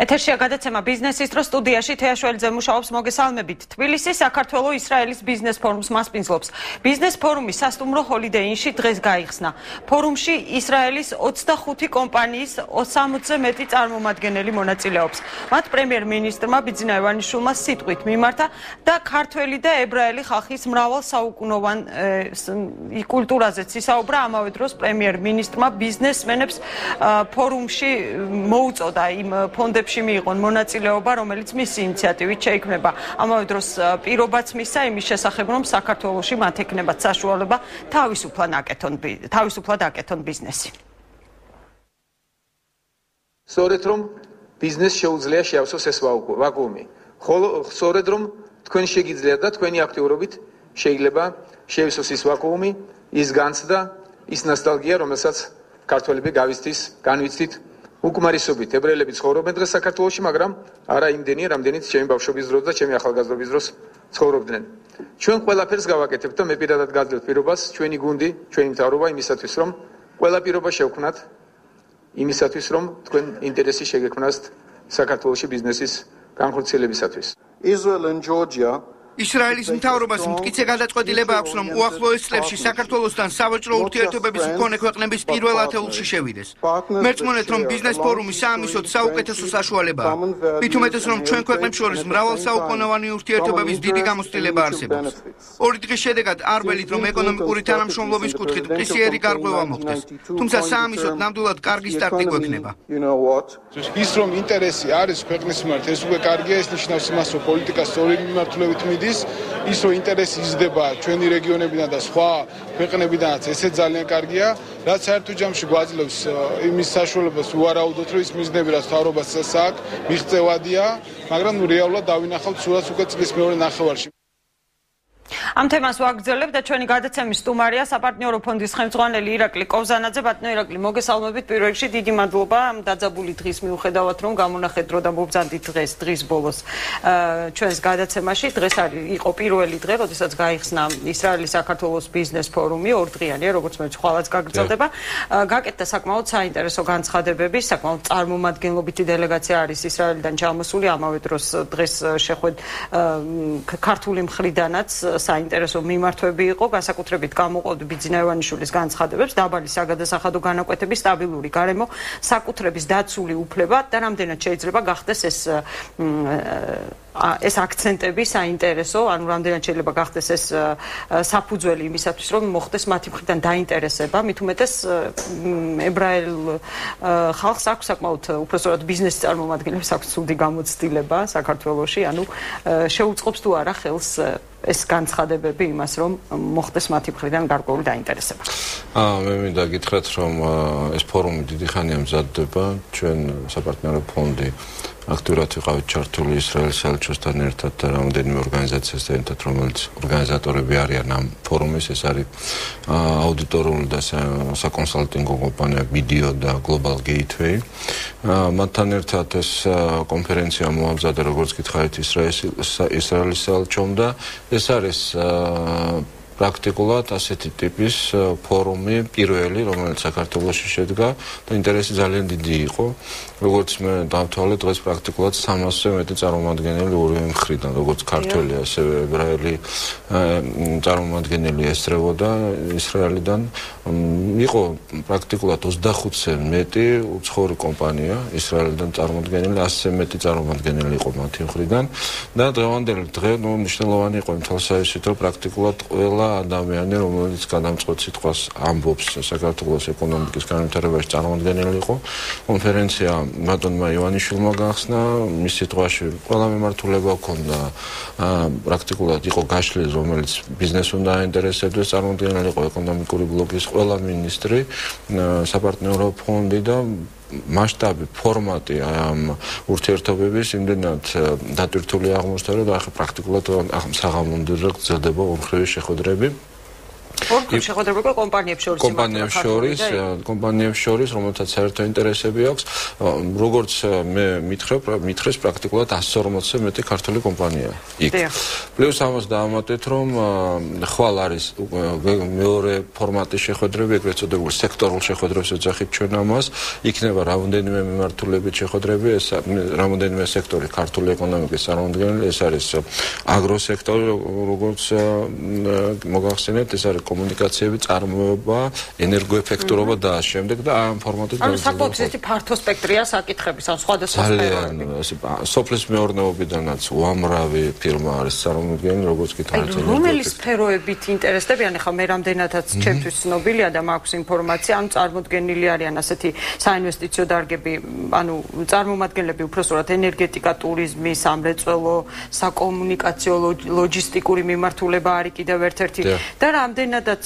ეთერშია გადაცემა ბიზნესის დრო სტუდიაში თეაშველიძე მუშაობს მოგესალმებით. თბილისი საქართველოს ისრაელის ბიზნეს ფორუმს მასპინძლობს. ბიზნეს ფორუმი სასტუმრო ჰოლიდეი ინში დღეს გაიხსნა. ფორუმში ისრაელის 25 კომპანიის 60-ზე მეტი წარმომადგენელი მონაწილეობს. მათ პრემიერ-მინისტრმა ბიძინა ივანიშვილმა სიტყვით მიმართა და ქართველი და ებრაელი ხალხის მრავალ საუკუნოვან კულტურაზეც ისაუბრა. ამავე დროს პრემიერ-მინისტრმა ბიზნესმენებს ფორუმში მოუწოდა იმ ფონდებში მიიღონ მონაწილეობა, რომელიც მისი ინიციატივით შეიქმნება. ამავე დროს პირობაც მისცა იმის შესახებ, რომ საქართველოში მათ ექნებათ საშუალება თავისუფლად აკეთონ ბიზნესი. სწორედ რომ ბიზნეს შეუძლია შეავსოს ეს ვაკუუმი. ხოლო სწორედ რომ თქვენ შეგიძლიათ და თქვენი აქტიურობით შეიძლება შეივსოს ის ვაკუუმი, ის განცდა, ის ნოსტალგია, რომელსაც ქართველები განვიცდით უკმარისობით. ებრაელები ცხოვრობენ დღეს საქართველოში, მაგრამ არა იმდენი, რამდენიც ჩემი ბავშვობის დროს და ჩემი ახალგაზრდობის დროს ცხოვრობდნენ. ჩვენ ყველაფერს გავაკეთებთ და მე პირადად გაძლევთ პირობას, ჩვენი გუნდი, ჩვენი მთავრობა იმისათვის, რომ ყველა პირობა შევქმნათ იმისათვის, რომ თქვენ ინტერესი შეგექმნათ საქართველოში ბიზნესის განხორციელებისათვის. Israel and Georgia ისრაელის მთავრობას მტკიცე გადაწყვეტილება აქვს, რომ უახლოეს წლებში საქართველოსთან სავაჭრო ურთიერთობების მქონე ქვეყნების პირველ ათეულში შევიდეს. მერწმუნეთ, რომ ბიზნეს ფორუმი საამისოდ საუკეთესო საშუალებაა. მით უმეტეს, რომ ჩვენ ქვეყნებს შორის მრავალსაუკუნოვანი ურთიერთობების დიდი გამოცდილება არსებობს. ორი დღის შედეგად არბელით, რომ ეკონომიკური თანამშრომლობის კუთხით მყისიერი გარღვევა მოხდეს. თუმცა საამისოდ ნამდვილად კარგი სტარტი გვექნება. ის რომ ინტერესი არის ქვეყნის მიმართ, ეს უკვე კარგია, ეს ნიშნავს იმას, რომ პოლიტიკა სწორი მიმართულებით მიდის. ის რომ ინტერესი იზრდება ჩვენი რეგიონებიდან და სხვა ქვეყნებიდანაც, ესე ძალიან კარგია, რაც საერთო ჯამში გვაძლევს იმის საშუალებას უარაუდოთ, რომ ის მიზნები, რაც მთავრობას აქვს, მიღწევადია, მაგრამ რეალურად დავინახავთ სურათს უკვე წლის მეორე ნახევარში. ამ თემას ვაგრძელებ და ჩვენი გადაცემის სტუმარია საპარტნიორო ფონდის ხელმძღვანელი ირაკლი კოვზანაძე. ბატონო ირაკლი, მოგესალმებით. პირველ რიგში დიდი მადლობა დაძაბული დღის მიუხედავად, რომ გამონახეთ დრო და მობრძანდით დღის ბოლოს ჩვენს გადაცემაში. დღეს იყო პირველი დღე, როდესაც გაიხსნა ისრაელის საქართველოს ბიზნეს ფორუმი, ორდღიანია, როგორც მე ხვალაც გაგრძელდება. გაკეთდა საკმაოდ საინტერესო განცხადებები, საკმაოდ წარმომადგენლობითი დელეგაცია არის ისრაელიდან ჩამოსული. ამავე დროს დღეს შეხვედ ქართული მხრიდანაც საინტერესო მიმართვები იყო, განსაკუთრებით გამოყოვდი ბიძინა ივანიშვილის განცხადებებს, დაბალი საგადასახადო განაკვეთების სტაბილური გარემო, საკუთრების დაცული უფლება და რამდენად შეიძლება გახდეს ეს აქცენტები საინტერესო, ანუ რამდენად შეიძლება გახდეს ეს საფუძველი იმისათვის, რომ მოხდეს მათი მხრიდან დაინტერესება, მით უმეტეს ებრაელ ხალხს აქვს საკმაოდ უпроსტად ბიზნესის წარმომადგენლებს აქვს ცუდი გამოცდილება საქართველოში, ანუ შეუწყობს თუ არა ხელს ეს განცხადებები იმას, რომ მოხდეს მათი მხრიდან გარკვეული დაინტერესება. მე მინდა გითხრათ, რომ ეს ფორუმი დიდი ხანია მზადდება, ჩვენ საპარტნიორო ფონდი აქტიურად ვიყავით ჩართული ისრაელის საელჩოსთან ერთად და რამდენიმე ორგანიზაციასთან ერთად, რომელიც ორგანიზატორები არიან ამ ფორუმის. ეს არის აუდიტორული და საკონსალტინგო კომპანია BDO და Global Gateway. მათთან ერთად ეს კონფერენცია მოამზადა, როგორც გითხარით, ისრაელის საელჩომ და ეს არის პრაქტიკულად ასეთი ტიპის ფორუმი პირველი, რომელიც საქართველოში შედგა და ინტერესი ძალიან დიდი იყო. როგორც მე დავთვალე, დღეს პრაქტიკულად 300-ზე მეტი წარმომადგენელი ორივე მხრიდან, როგორც ქართველი, ასევე ებრაელი წარმომადგენელი ესწრებოდა ისრაელიდან. იყო პრაქტიკულად 25-ზე მეტი უცხოური კომპანია ისრაელიდან წარმოდგენილი, 100-ზე მეტი წარმომადგენელი იყო მათი მხრიდან და დღევანდელი დღე მნიშვნელოვანი იყო იმ თვალსაზრისით, რომ პრაქტიკულად ყველა ადამიანი, რომელიც გადამწყვეტ სიტყვას ამბობს საქართველოს ეკონომიკის განვითარებაში წარმოადგენელი იყო. კონფერენცია ბატონმა ივანიშვილმა გახსნა, მის სიტყვაში ყველა მიმართულება ჰქონდა, პრაქტიკულად იყო გაშლილი, რომელიც ბიზნესს უნდა აინტერესებდეს, წარმოადგენელი იყო ეკონომიკური ბლოკის ყველა მინისტრი, საპარტნიორო ფონდი და მასშტაბი, ფორმატი ამ ურთიერთობების იმდენად დატვირთული აღმოჩნდა, რომ ახლა პრაქტიკულად საღამომდე გრძელდება ორმხრივი შეხვედრები. შეხვედრები კომპანიებს შორის, რომელთაც საერთო ინტერესები აქვს, როგორც მე მითხრეს პრაქტიკულად 140-ზე მეტი ქართული კომპანია იქ. პლუს ამას დაამატეთ, რომ ხვალ არის მეორე ფორმატის შეხვედრები, ეგრეთ წოდებული სექტორულ შეხვედრებს ეძახით ჩვენ ამას, იქნება რამდენიმე მიმართულებით შეხვედრები, ეს რამდენიმე სექტორი ქართული ეკონომიკის წარმომადგენელი, ეს არის აგროსექტორი, როგორც მოგახსენებთ, ეს არის კომუნიკაციები, წარმოება, ენერგოეფექტურობა და შემდეგ და ამ ფორმატით ანუ საკმაოდ ისეთი ფართო სპექტრია საკითხების, ან სხვადასხვა სფეროები. სოფლის მეურნეობიდანაც უამრავი ფირმა არის წარმომადგენელი, როგორც კი თანაც რომელი სფეროებით ინტერესდებიან, ახლა მე რამდენადაც ჩემთვის ცნობილია და მაქვს ინფორმაცია, ანუ წარმოდგენილი არიან ასეთი საინვესტიციო დარგები, ანუ წარმომადგენლები უпроსტად ენერგეტიკა, ტურიზმი, სამრეწველო, საკომუნიკაციო, ლოჯისტიკური მიმართულება არის კიდევ ერთ-ერთი და რამდენადაც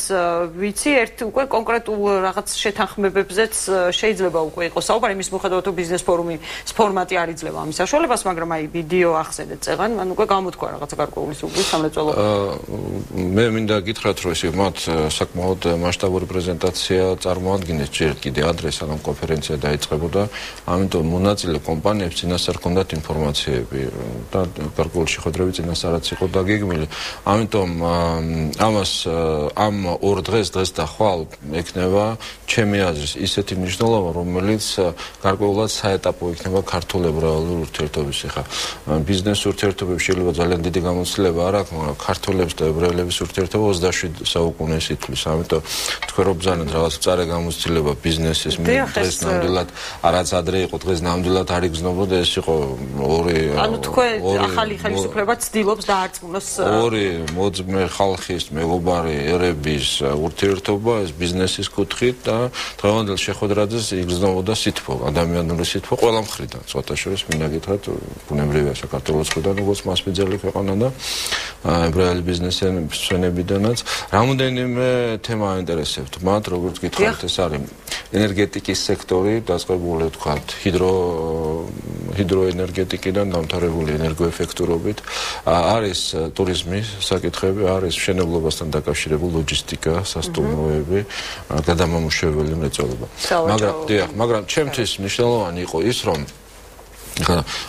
ვიცი, უკვე კონკრეტულ რაღაც შეთანხმებებზეც შეიძლება უკვე იყოს საუბარი, მის მიუხედავად რომ ბიზნეს ფორმატი არ იძლევა ამის საშუალებას, მაგრამ აი ვიდეო ახსენეთ წეღან, მან უკვე გამოთქვა რაღაცა გარკვეული სულის სამრეწველო. მე მინდა გითხრათ, რომ ისე მათ საკმაოდ მასშტაბური პრეზენტაცია წარმოადგენს ჯერ კიდე ადრე სანამ კონფერენცია დაიწყებოდა, ამიტომ მონაწილე კომპანიებს წინასწარ ჰქონდათ ინფორმაციები და გარკვეული შეხვედრები წინასწარაც იყო დაგეგმილი. ამიტომ ამ ორ დღეს და ხვალ ექნება ჩემი აზრის ისეთი მნიშვნელობა, რომელიც გარკვეულად საეტაპო იქნება ქართულ ებრაელურ ურთიერთობებში. ხა ბიზნეს ურთიერთობებში შეიძლება ძალიან დიდი გამოცდილება არ აქვს, მაგრამ ქართველებს და ებრაელების ურთიერთობა 27 საუკუნეს ითვლის. ამიტომ თქვენ რო ბრძანეთ რაღაც მწარე გამოცდილება ბიზნესის დღეს ნამდვილად არაც ადრე იყო, დღეს ნამდვილად არ იგრძნობოდა, ეს იყო ორი ანუ თქვენ ახალი ხელისუფლება ცდილობს დაარწმუნოს ორი მოძმე ხალხის მეგობარი ერების ურთიერთობა ეს ბიზნესის კუთხით და დღევანდელ შეხვედრაზე იგრძნობოდა სითბო, ადამიანური სითბო ყველა მხრიდან. ცოტა შორის მინდა გითხრათ, ბუნებრივია საქართველოს მხრიდან, როგორც მასპინძელი ქვეყანა და ებრაელი ბიზნესმენებიდანაც. რამდენიმე თემა აინტერესებთ მათ, როგორც გითხრათ, ეს არის ენერგეტიკის სექტორი, დაწყებული ვთქვათ, ჰიდროენერგეტიკიდან დამთავრებული ენერგოეფექტურობით, არის ტურიზმის საკითხები, არის მშენებლობასთან დაკავშირებული ლოჯისტიკა, სასტუმროები, გადამამუშავებელი მრეწველობა. მაგრამ ჩემთვის მნიშვნელოვანი იყო ის, რომ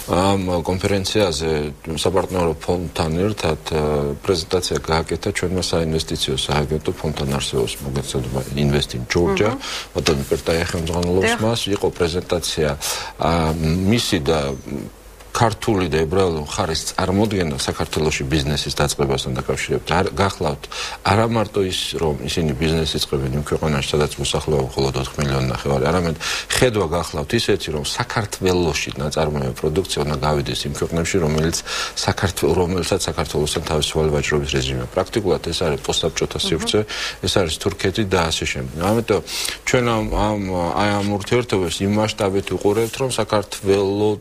ამ კონფერენციაზე საპარტნიორო ფონდთან ერთად პრეზენტაცია გააკეთა ჩვენმა საინვესტიციო სააგენტო ფონდთან არსებობს მოგეცადება Invest in Georgia, ბატონი პერტაია ხელმძღვანელობს მას, იყო პრეზენტაცია მისი და ქართული და ებრაელი მხარის წარმოდგენა საქართველოში ბიზნესის დაწყებასთან დაკავშირებით. გახლავთ არა მარტო ის, რომ ისინი ბიზნესის იწყებენ იმ ქვეყანაში, სადაც მოსახლეობა მხოლოდ 4 მილიონი ნახევარი, არამედ ხედვა გახლავთ ისეთი, რომ საქართველოში ნაწარმოები პროდუქცია უნდა გავიდეს იმ ქვეყნებში, რომელსაც საქართველოსთან თავისუფალი ვაჭრობის რეჟიმია. პრაქტიკულად ეს არის პოსტსაბჭოთა სივრცე, ეს არის თურქეთი და ასე შემდეგ. ამიტომ ჩვენ ამ ურთიერთობებს იმ მასშტაბით ვუყურებთ, რომ საქართველოს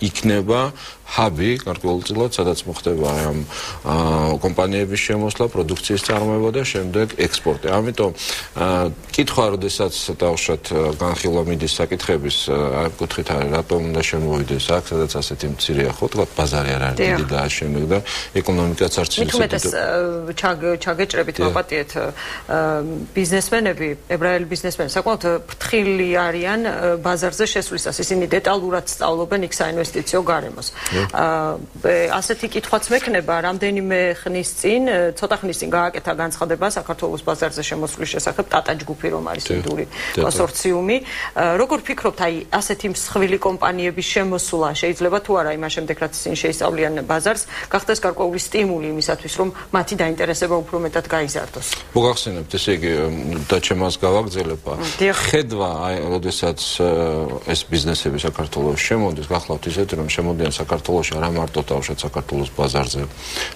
იქნება ჰაბი გარკვეულწილად, სადაც მოხდება ამ კომპანიების შემოსვლა, პროდუქციის წარმოება და შემდეგ ექსპორტი. ამიტომ კითხვა, როდესაც დავუშვათ განხილვა მიდის საკითხების, ამ კუთხით არის, რატომ უნდა შემოვიდეს აქ, სადაც ასეთი მცირეა, ხო, თქვა ბაზარი არ არის დიდი და ამ შემდეგ და ეკონომიკაც არც ისეთი. ჩაგეჭრებით მოპატიეთ ბიზნესმენები, ებრაელი ბიზნესმენები, საკმაოდ ფრთხილი არიან ბაზარზე შესვლისას. ისინი დეტალურად სწავლობენ იქ საინვესტიციო გარემოს. ასეთი კითხვაც მექნება, რამდენიმე ხნის წინ, ცოტა ხნის წინ გააკეთა განცხადება საქართველოს ბაზარზე შემოსვლის შესახებ ტატა ჯგუფი, რომ არის ინდური კონსორციუმი. როგორ ფიქრობთ, აი ასეთი მსხვილი კომპანიების შემოსვლა შეიძლება თუ არა იმას შემდეგ, რაც ისინი შეისწავლიან ბაზარს, გახდეს გარკვეული სტიმული იმისათვის, რომ მათი დაინტერესება უფრო მეტად გაიზარდოს? მოგახსენებთ, ესე იგი და ჩემას გავაგრძელებ. ხედვა, აი, როდესაც ეს ბიზნესები საქართველოს შემოდის, გახლავთ ისეთი, რომ შემოდიან საქართველოში არა მარტო თავშეთ საქართველოს ბაზარზე,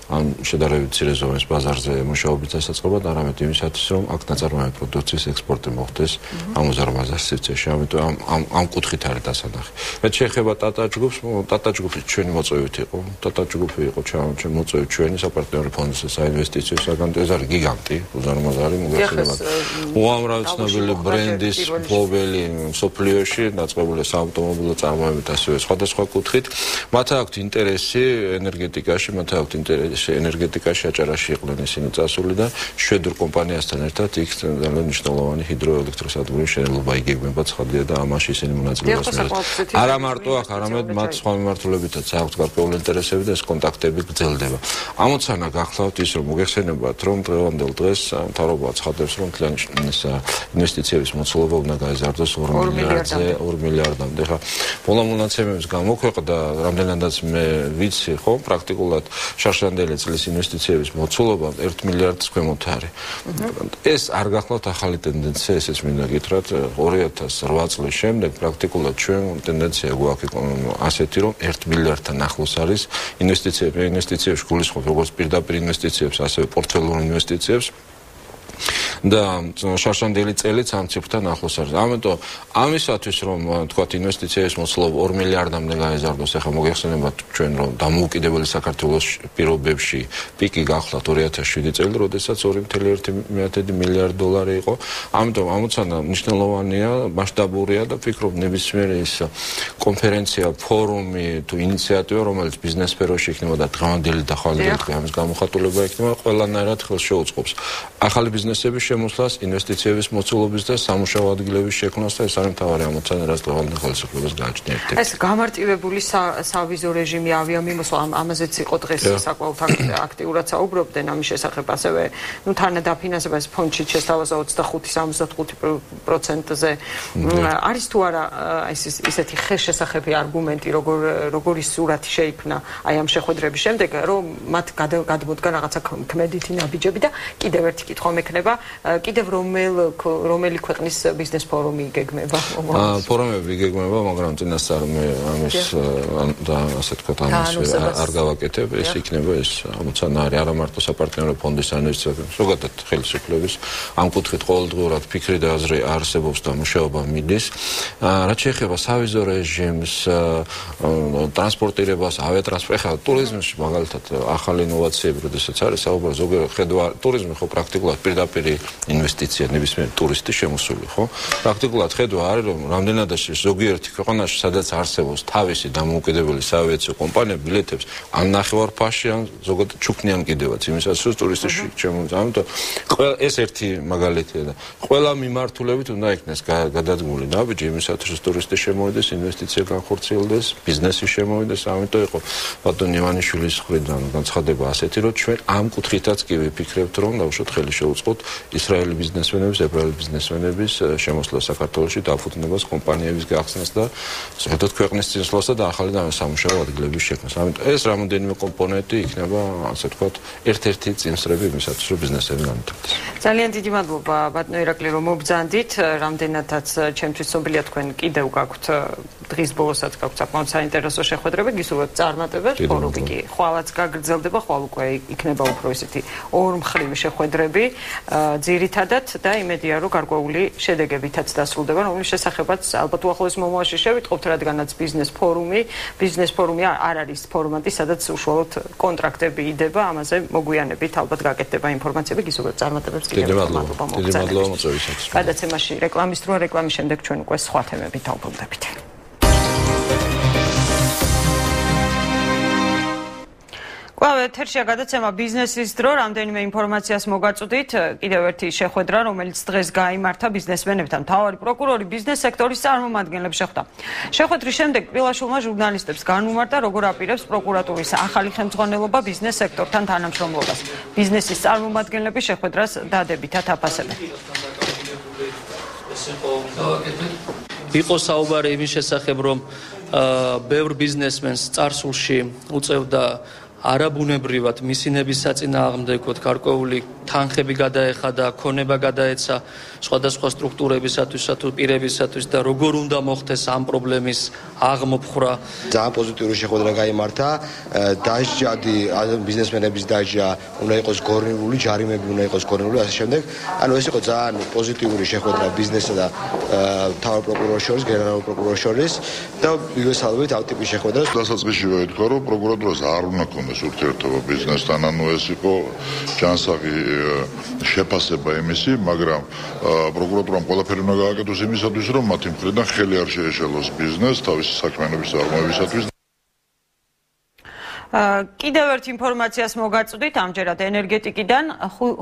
ან შედარებით მცირე ზომის ბაზარზე მუშაობის დასაწყობად, არამედ იმისათვის, რომ აქ ნაწარმოები პროდუქციის ექსპორტი მოხდეს ამ უზარმაზარ სივრცეში. ამიტომ ამ კუთხით არის დასანახი. რაც შეეხება ტატა ჯგუფს, ტატა ჯგუფი ჩვენი მოწვევით იყო. ტატა ჯგუფი იყო ჩემი მოწვევით ჩვენი საპარტნიორო ფონდის საინვესტიციო სააგენტო, ეს არის გიგანტი, უზარმაზარი, მოგეხსენებათ. უამრავი ცნობილი ბრენდის მფლობელი მსოფლიოში, დაწყებული საავტომობილო წარმოებით, ასევე სხვადასხვა კუთხით მათ აქვთ ინტერესი ენერგეტიკაში, მათ აქვთ ინტერესი ენერგეტიკაში აჭარაში იყვნენ ისინი წასული და შვედურ კომპანიასთან ერთად იქ ძალიან მნიშვნელოვანი ჰიდროელექტროსადგურის მშენებლობა იგეგმება ცხადია და ამაში ისინი მონაწილეობას მიიღებენ. არა მარტო აქ, არამედ მათ სხვა მიმართულებითაც აქვთ გარკვეული ინტერესები და ეს კონტაქტები გრძელდება. ამოცანა გახლავთ ის, რომ მოგეხსენებათ, რომ დღევანდელ დღეს მთავრობა ცხადებს, რომ მთლიანი ინვესტიციების მოცულობა უნდა გაეზარდოს 2 მილიარდამდე. ხა პოლამონაცემების გამოქვეყნდა, რამდენადაც მე ვიცი, ხო, პრაქტიკულად შარშანდელი წლის ინვესტიციების მოცულობა 1 მილიარდს ქვემოთ არის. ეს არ გახლავთ ახალი ტენდენცია, ესეც მინდა გითხრათ, 2008 წლის შემდეგ პრაქტიკულად ჩვენ ტენდენცია გვაქვს ასეთი, რომ 1 მილიარდთან ახლოს არის ინვესტიციებში გულისხმობ როგორც პირდაპირ ინვესტიციებს, ასევე პორტფელიურ ინვესტიციებს. და შარშანდელი წელიც ამ ციფრთან ახლოს არის. ამიტომ ამისათვის რომ თქვათ ინვესტიციების მოცულობა 2 მილიარდამდე გაეზარდოს, ახლა მოგეხსენებათ ჩვენ რომ დამოუკიდებელი საქართველოს პირობებში პიკი გახლავთ 2007 წელი, როდესაც 2.1 მილიარდ დოლარი იყო. ამიტომ ამოცანა მნიშვნელოვანია, მასშტაბურია და ვფიქრობ ნებისმიერი ის კონფერენცია, ფორუმი თუ ინიციატივა, რომელიც ბიზნეს სფეროში იქნება და დღევანდელი და ხვალინდელი ამის გამოხატულება იქნება, ყველანაირად ხელს შეუწყობს ახალი ბიზნესების შემოსვლას, ინვესტიციების მოცულობის და სამუშაო ადგილების შექმნას და ეს არის მთავარი ამოცანა, რაც დღევანდელ ხელისუფლებას გააჩნია. ეს გამარტივებული სავიზო რეჟიმი, ავიამიმოსვლა, ამაზეც იყო დღეს საკმაოდ აქტიურად საუბრობდნენ ამის შესახებ, ასევე თანადაფინანსება ეს ფონდში შესთავაზა 25-65%-ზე. არის თუ არა ისეთი ხელშესახები არგუმენტი, როგორი სურათი შეიქმნა აი ამ შეხვედრების შემდეგ, რომ მათ გადმოდგა რაღაცა ქმედითი ნაბიჯები და კიდევ ერთი კითხვა მექნება, კიდევ რომელი ქვეყნის ბიზნეს ფორუმი იგეგმება? ფორუმები იგეგმება, მაგრამ წინასწარ მე ამის და ასე თქვათ ამის არ გავაკეთებ, ეს იქნება ეს ამოცანა არის არა მარტო საპარტნიორო ფონდის ანალიზები, ზოგადად ხელისუფლების ამ კუთხით ყოველდღიურად ფიქრი და აზრი არსებობს და მუშაობა მიდის. რაც შეეხება სავიზო რეჟიმს, ტრანსპორტირებას, ავიატრანსპორტს, ხა ტურიზმში მაგალითად ახალი ინოვაციები, როდესაც არის საუბარი ზოგადად ხედვა ტურიზმი ხო პრაქტიკულად პირდაპირ ინვესტიცია ნებისმიერ ტურისტის შემოსული, ხო? პრაქტიკულად ხედვა არის, რომ რამდენადაც ზოგიერთი ქვეყანაში, სადაც არსებობს თავისი დამოუკიდებელი საავიაციო კომპანია ბილეთებს ან ნახევარფასში, ან ზოგადად ჩუქნიან კიდევაც იმისაც, რომ ტურისტი შემოწამოთ. ამიტომ ეს ერთი მაგალითია და ყველა მიმართულებით უნდა იქნეს გადადგმული ნაბიჯი იმისათვის, რომ ტურისტი შემოვიდეს, ინვესტიცია განხორციელდეს, ბიზნესი შემოვიდეს. ამიტომ იყო ბატონ ივანიშვილის მხრიდან განცხადება ასეთი, რომ ჩვენ ამ კუთხითაც კი ვიფიქრებთ, რომ დავუშვათ ხელი შეუწყოთ ისრაელი ბიზნესმენების, ებრაელი ბიზნესმენების შემოსვლა საქართველოში, დაფუძნებას, კომპანიების გახსნას და ზოგადად ქვეყნის წინსვლასა და ახალი სამუშაო ადგილების შექმნას. ამიტომ ეს რამოდენიმე კომპონენტი იქნება, ასე ვთქვათ, ერთ-ერთი წინსწრები იმისათვის, რომ ბიზნესები განვითარდეს. ძალიან დიდი მადლობა ბატონო ირაკლი, რომ მობრძანდით, რამდენადაც ჩემთვის ცნობილია თქვენ კიდევ გაქვთ დღის ბოლოსაც გაქვთ საკმაოდ საინტერესო შეხვედრები, გისურვებთ წარმატებებს, ფორუმი კი ხვალაც გაგრძელდება, ხვალ უკვე იქნება უფრო ისეთი ორმხრივი შეხვედრები ძირითადად და იმედია, რომ გარკვეული შედეგებითაც დასრულდება, რომლის შესახებაც ალბათ უახლოეს მომავალში შევიტყობთ, რადგანაც ბიზნეს ფორუმი არ არის ფორმატი, სადაც უშუალოდ კონტრაქტები იდება, ამაზე მოგვიანებით ალბათ გაკეთდება ინფორმაციები, გისურვებთ წარმატებებს კიდევ მადლობა მოგწონებისთვის. გადაცემაში რეკლამის დროა, რეკლამის შემდეგ ჩვენ უკვე სხვა თემებით დავბრუნდებით. კვლავ ეთერშია გადაცემა ბიზნესის დრო, რამდენიმე ინფორმაციას მოგაწვდით, კიდევ ერთი შეხვედრა, რომელიც დღეს გაიმართა ბიზნესმენებთან. მთავარი პროკურორი ბიზნეს სექტორის წარმომადგენლებს შეხვდა. შეხვედრის შემდეგ პილაშულმა ჟურნალისტებს განუმარტა, როგორ აპირებს პროკურატურის ახალი ხელმძღვანელობა ბიზნეს სექტორთან თანამშრომლობას. ბიზნესის წარმომადგენლები შეხვედრას დადებითად აფასებენ. იყო საუბარი იმის შესახებ, რომ ბევრ ბიზნესმენს წარსულში უწევდა არაბუნებრივად მისინების საწინააღმდეგოდ გარკვეული თანხები გადაეხადა, ქონება გადაეცა სხვადასხვა სტრუქტურებისათვის თუ პირებისათვის და როგორ უნდა მოხდეს ამ პრობლემის აღმოფხვრა. ძალიან პოზიტიური შეხვედრა გაიმართა, დასჯადი ბიზნესმენების დასჯა უნდა იყოს გორნილული, ჯარიმები უნდა იყოს გორნილული, ასე შემდეგ. ანუ ეს იყო ძალიან პოზიტიური შეხვედრა ბიზნესსა და მთავარ პროკურორის შორის, გენერალურ პროკურორის შორის და მივესალმებით ამ ტიპის შეხვედრას. დასაწყისში ვეთქვა, რომ პროკურატურას არ უნდა ქონდეს ურთიერთობა ბიზნესთან, ანუ ეს იყო ჯანსაღი შეფასება იმისი, მაგრამ პროკურატურამ ყველაფერი უნდა გააკეთოს იმისათვის, რომ მათი მხრიდან ხელი არ შეეშალოს ბიზნესს თავისი საქმიანობის წარმოებისათვის. კიდევ ერთ ინფორმაციას მოგაწვდით ამჯერად ენერგეტიკიდან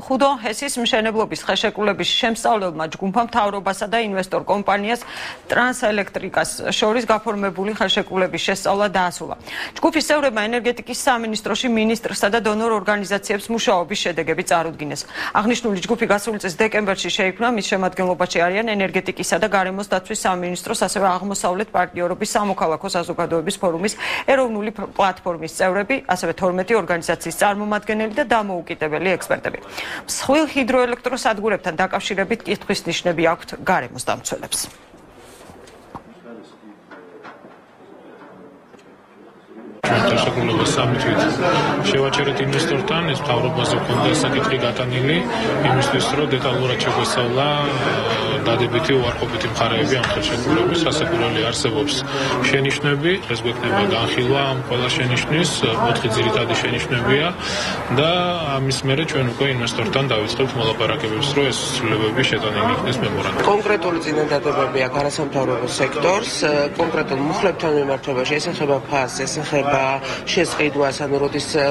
ხუდონ ჰესის მშენებლობის ხელშეკრულების შემსწავლელმა ჯგუფმა მთავრობასა და ინვესტორ კომპანიას ტრანსელექტრიკას შორის გაფორმებული ხელშეკრულების შესწავლა დაასრულა. ჯგუფის წევრებმა ენერგეტიკის სამინისტროში მინისტრსა და დონორ ორგანიზაციებს მუშაობის შედეგები წარუდგინეს. აღნიშნული ჯგუფი გასული წლის დეკემბერში შეიქმნა, მის შემადგენლობაში არიან ენერგეტიკისა და გარემოს დაცვის სამინისტროს, ასევე აღმოსავლეთ პარტნიორობის სამოქალაქო საზოგადოების ფორუმის ეროვნული პლატფორმის წევრები, ასევე 12 ორგანიზაციის წარმომადგენელი და დამოუკიდებელი ექსპერტები. მსხვილ ჰიდროელექტროსადგურებთან დაკავშირებით კითხვის ნიშნები აქვთ გარემოს დამცველებს. ხელშეკრულებას სამი თვით შევაჩერეთ ინვესტორთან, ეს მთავრობაზე ქონდა საკითხი გატანილი, იმისთვის რომ დეტალურად შეგვესწავლა დადებითი უარყოფითი მხარეები ამ ხელშეკრულების. სასეკვირველი არსებობს შენიშვნები, ეს გვექნება განხილვა ამ ყველა შენიშვნის, 4 ძირითადი შენიშვნებია და ამის მერე ჩვენ უკვე ინვესტორთან დავიწყებთ მოლაპარაკებებს, რომ ეს ცვლილებები შეტანილი იქნეს მემორანდუმში. კონკრეტული წინადადებებია გარასამთავრობო სექტორს, კონკრეტულ მუხლებთან მიმართებაში, ეს ეხება ფასს, ეს ეხება შესყიდვას, ანუ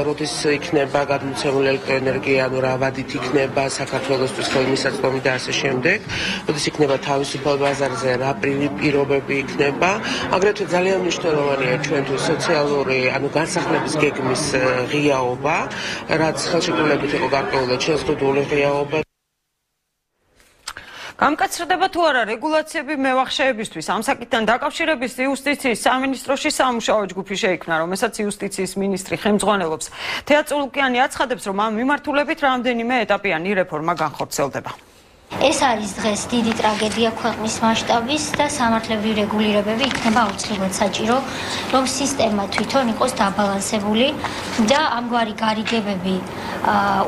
როდის იქნება გადმოცემული ელექტროენერგია, ანუ რა ვადით იქნება საქართველოსთვის ხელმისაწვდომი და ასე შემდეგ. როდის იქნება თავისუფალ ბაზარზე, რა პირობები იქნება. აგრეთვე ძალიან მნიშვნელოვანია ჩვენთვის სოციალური, ანუ განსახლების გეგმის ღიაობა, რაც ხელშეკრულებით იყო გარკვეულად შეზღუდული ღიაობა. გამკაცრდება თუ არა რეგულაციები მევახშეებისთვის. ამ საკითხთან დაკავშირებით იუსტიციის სამინისტროში სამუშაო ჯგუფი შეიქმნა, რომელსაც იუსტიციის მინისტრი ხელმძღვანელობს. თეა წულუკიანი აცხადებს, რომ ამ მიმართულებით რამდენიმე ეტაპიანი რეფორმა განხორციელდება. ეს არის დღეს დიდი ტრაგედია ქვეყნის მასშტაბის და სამართლებრივი რეგულირებები იქნება აუცილებლად საჭირო, რომ სისტემა თვითონ იყოს დაბალანსებული და ამგვარი გარიგებები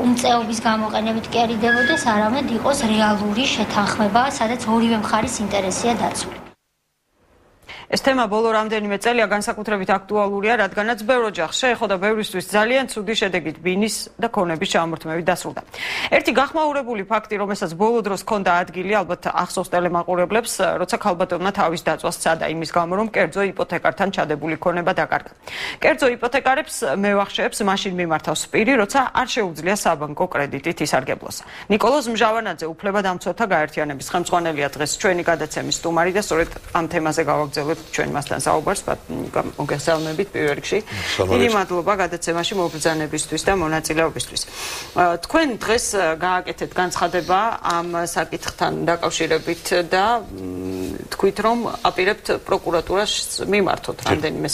უმწეობის გამოყენებით კი არ იდებოდეს, არამედ იყოს რეალური შეთანხმება, სადაც ორივე მხარის ინტერესია დაცული. ეს თემა ბოლო რამდენიმე წელია განსაკუთრებით აქტუალურია, რადგანაც ბევრ ოჯახს შეეხო და ბევრისთვის ძალიან ცუდი შედეგით ბინის და ქონების ჩამორთმევით დასრულდა. ერთი გახმაურებული ფაქტი, რომელსაც ბოლო დროს ჰქონდა ადგილი, ალბათ ახსოვს ტელემაყურებლებს, როცა ქალბატონმა თავის დაწვა სცადა იმის გამო, რომ კერძო იპოთეკართან ჩადებული ქონება დაკარგა. კერძო იპოთეკარებს მევახშეებს მაშინ მიმართავს პირი, როცა არ შეუძლია საბანკო კრედიტით ისარგებლოს. ნიკოლოზ მჟავანაძე უფლებადამცველთა გაერთიანების ხელმძღვანელია დღეს ჩვენი გადაცემის სტუმარი და სწორედ ამ თემაზე გავაგრძელებთ ჩვენ მასთან საუბარს, მოგესალმებით პირველ რიგში. დიდი მადლობა გადაცემაში მობრძანებისთვის და მონაწილეობისთვის. თქვენ დღეს გააკეთეთ განცხადება ამ საკითხთან დაკავშირებით და თქვით, რომ აპირებთ პროკურატურას მიმართოთ რამდენიმე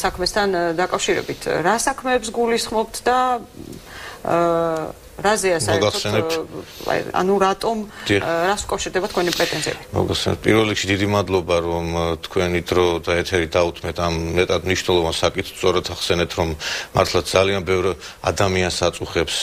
საქმესთან დაკავშირებით. რა საქმეებს გულისხმობთ და რაზეა საერთოდ, ანუ რატომ რას უკავშირდება თქვენი პრეტენზიები? მოგესალმებით. პირველ რიგში დიდი მადლობა, რომ თქვენი დრო და ეთერი დაუთმეთ ამ მეტად მნიშვნელოვან საკითხს. სწორად ახსენეთ, რომ მართლა ძალიან ბევრ ადამიანს აწუხებს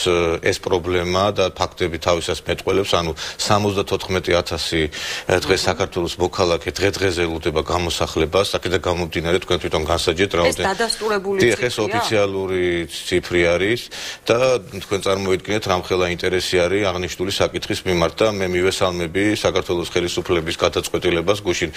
ეს პრობლემა და ფაქტები თავისას მეტყველებს, ანუ 74,000 დღეს საქართველოს მოქალაქე დღე-დღეზე ელოდება გამოსახლებას, აქედან გამომდინარე თქვენ თვითონ განსაჯეთ რაოდენობით. ეს დადასტურებული ციფრია? ეს ოფიციალური ციფრი არის და თქვენ წარმოიდგინეთ რამხელა ინტერესი არის აღნიშნული საკითხის მიმართ და მე მივესალმები საქართველოს ხელისუფლების გადაწყვეტილებას გუშინ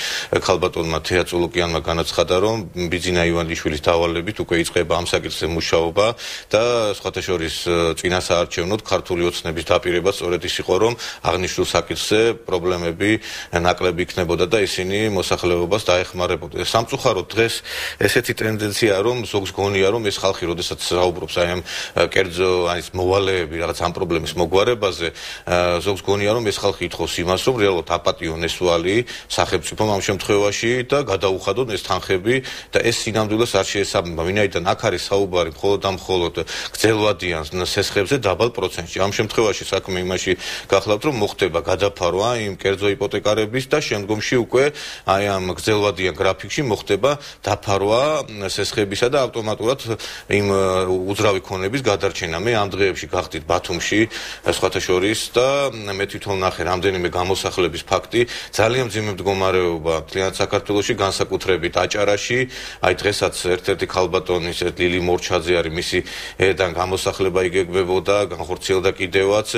ქალბატონმა თეა წულუკიანმა განაცხადა, რომ ბიძინა ივანიშვილის დავალებით უკვე იწყება ამ საკითხზე მუშაობა და სხვათა შორის წინასაარჩევნოდ ქართული ოცნების დაპირება სწორედ ის იყო, რომ აღნიშნულ საკითხზე პრობლემები ნაკლები იქნებოდა და ისინი მოსახლეობას დაეხმარებოდნენ. სამწუხაროდ დღეს ესეთი ტენდენციაა, რომ ზოგს გონია, რომ ეს ხალხი როდესაც საუბრობს აი ამ კერძო ის მოვალეები რაღაც ამ პრობლემის მოგვარებაზე, ზოგს გონია, რომ ეს ხალხი ითხოვს იმას, რომ რეალურად აპატიონ ეს ვალი სახელმწიფომ ამ შემთხვევაში და გადაუხადონ ეს თანხები და ეს სინამდვილეს არ შეესაბამება. ვინაიდან აქ არის საუბარი მხოლოდ და მხოლოდ გრძელვადიან სესხებზე დაბალ პროცენტში. ამ შემთხვევაში საქმე იმაში გახლავთ, რომ მოხდება გადაფარვა იმ კერძო იპოთეკარების და შემდგომში უკვე აი ამ გრძელვადიან გრაფიკში მოხდება დაფარვა სესხებისა და ავტომატურად იმ უძრავი ქონების გადარჩენა. მე ამ დღეებში გახდით ბათუმში სხვათა შორის და მე თვითონ ნახე რამდენიმე გამოსახლების ფაქტი ძალიან მძიმე მდგომარეობა მთლიანად საქართველოში განსაკუთრებით აჭარაში აი დღესაც ერთ-ერთი ქალბატონი ლილი მორჩაძე არის მისი დან გამოსახლება იგეგმებოდა განხორციელდა კიდევაც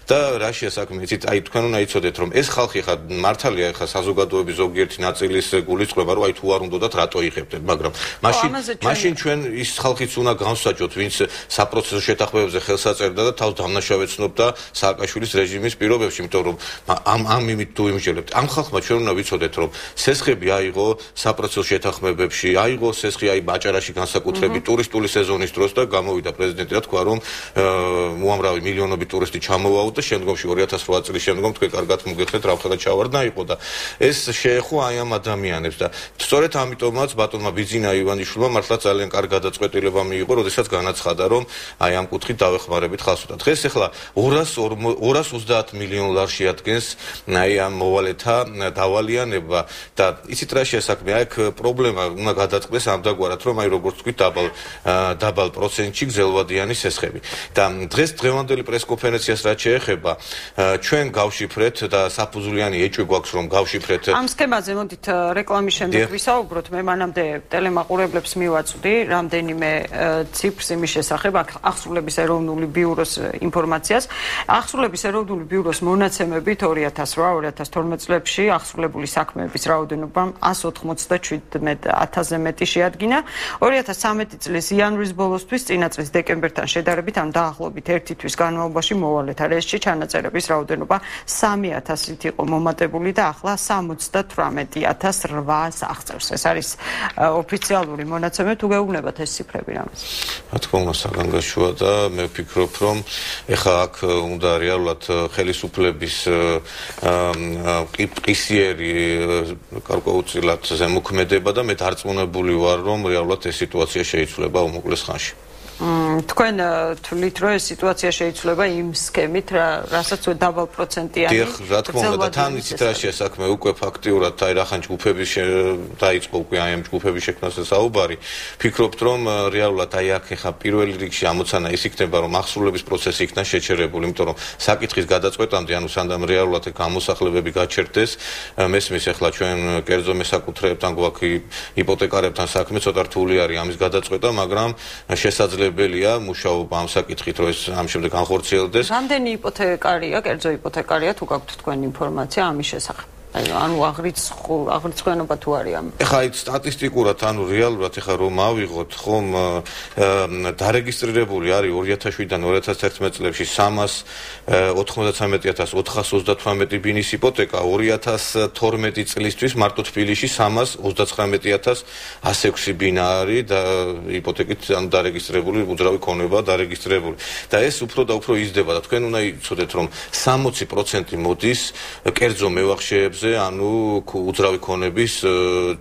და რაშია საქმე იცით აი თქვენ უნდა იცოდეთ რომ ეს ხალხი ხა მართალია ხა საზოგადოების ზოგიერთი ნაწილის გულისწყობა რომ აი თუ არ უნდათ რატო იღებდნენ მაგრამ მაშინ ჩვენ ის ხალხიც უნდა განსაჯოთ ვინც საპროცესო შეთანხმებებზე ხელს აწერდა და თავს დამნაშავეცნობდა სააკაშვილის რეჟიმის პირობებში იმიტომ რომ ამ იმით თუ იმჟელებთ ამ ხალხმა ჩვენ უნდა ვიცოდეთ რომ სესხები აიღო საპროცესო შეთანხმებებში აიღო სესხი აი აჭარაში განსაკუთრებით ტურისტული სეზონის დროს და გამოვიდა პრეზიდენტი რა თქვა რომ უამრავი მილიონობით ტურისტი ჩამოვაო და შემდგომში 2008 წლის შემდგომ თქვენ კარგად მოგეხსენეთ რა ჩავარდა იყო და ეს შეეხო აი ამ ადამიანებს და სწორედ ამიტომაც ბატონმა ბიძინა ივანიშვილმა მართლა ძალიან კარგი გადაწყვეტილება მიიღო როდესაც განაცხადა რომ აი ამ კუთხით დავეხმარებით ხალხს. დღეს ახლა 230 მილიონ ლარს შეადგენს აი ამ მოვალეთა დავალიანება და იცით რა შეასაქმე აქ პრობლემა უნდა გადაწყდეს ამდაგვარად რომ აი როგორც თქვით დაბალ პროცენტში გზელვადიანი სესხები და დღეს დღევანდელი პრესკონფერენციას რაც შეეხება ჩვენ გავშიფრეთ და საფუძვლიანი ეჭვი გვაქვს რომ გავშიფრეთ ამ სქემაზე მოდით რეკლამის შემდეგ ვისაუბროთ მე მანამდე ტელემაყურებლებს მივაწვდი რამდენიმე ციფრს იმის შესახებ ახსრულების ეროვნული ბიუროს ინფორმაციას ახსრულების ეროვნული ბიუროს მონაცემებით 2008-2012 წლებში ახსრულებული საქმეების რაოდენობა 197,000-ზე მეტი შეადგინა 2013 წლის იანვრის ბოლოსთვის წინა წლის დეკემბერთან შედარებით ან დაახლოებით 1 თვის განმავლობაში მოვალეთა რეესტრში ჩანაწერების რაოდენობა 3,000-ით იყო მომატებული და ახლა 78,800 აღწევს. ეს არის ოფიციალური მონაცემები თუ გეუბნებათ ეს ციფრები რამეს. რა თქმა უნდა საგანგაშოა და მე ვფიქრობ რომ ეხლა აქ უნდა რეალურად ხელისუფლების ყისიერი გარკვეულწილად ზემოქმედება და მე დარწმუნებული ვარ რომ რეალურად ეს სიტუაცია შეიცვლება უმოკლეს ხანში. თქვენ თვლით რომ ეს სიტუაცია შეიცვლება იმ სქემით რასაც დაბალ პროცენტიანი რა თქმა უნდა თან იცით რა შეასაქმე უკვე ფაქტიურად აი რახან ჯგუფების დაიწყო უკვე აი ამ ჯგუფების შექმნაზე საუბარი ფიქრობთ რომ რეალურად აი აქ ხა პირველ რიგში ამოცანა ის იქნება რომ ახსრულების პროცესი იქნა შეჩერებული იმიტომ რომ საკითხის გადაწყვეტამდე ანუ სანდამ რეალურად გამოსახლებები გაჩერდეს მესმის ახლა ჩვენ კერძო მესაკუთრეებთან გვაქვს იპოთეკარებთან საქმე ცოტა რთული არის ამის გადაწყვეტა მაგრამ შესაძლებელია მუშაობა ამ საკითხით რომ ეს ამ შემდეგ განხორციელდეს. რამდენი იპოთეკარია, კერძო იპოთეკარია თუ გაქვთ თქვენ ინფორმაცია ამის შესახებ? ანუ აღრიცხვიანობა თუ არის ამ. ეხლა აი სტატისტიკურად ანუ რეალურად ეხლა რომ ავიღოთ ხომ დარეგისტრირებული არის 2007-დან 2011 წლებში 393,428 ბინის იპოთეკა 2012 წლისთვის მარტო თბილისში 339,106 ბინა არის და იპოთეკით ანუ დარეგისტრირებული უძრავი ქონება დარეგისტრირებული და ეს უფრო და უფრო იზრდება და თქვენ უნდა იცოდეთ რომ 60% მოდის კერძო მევახშეებზე ანუ უძრავი ქონების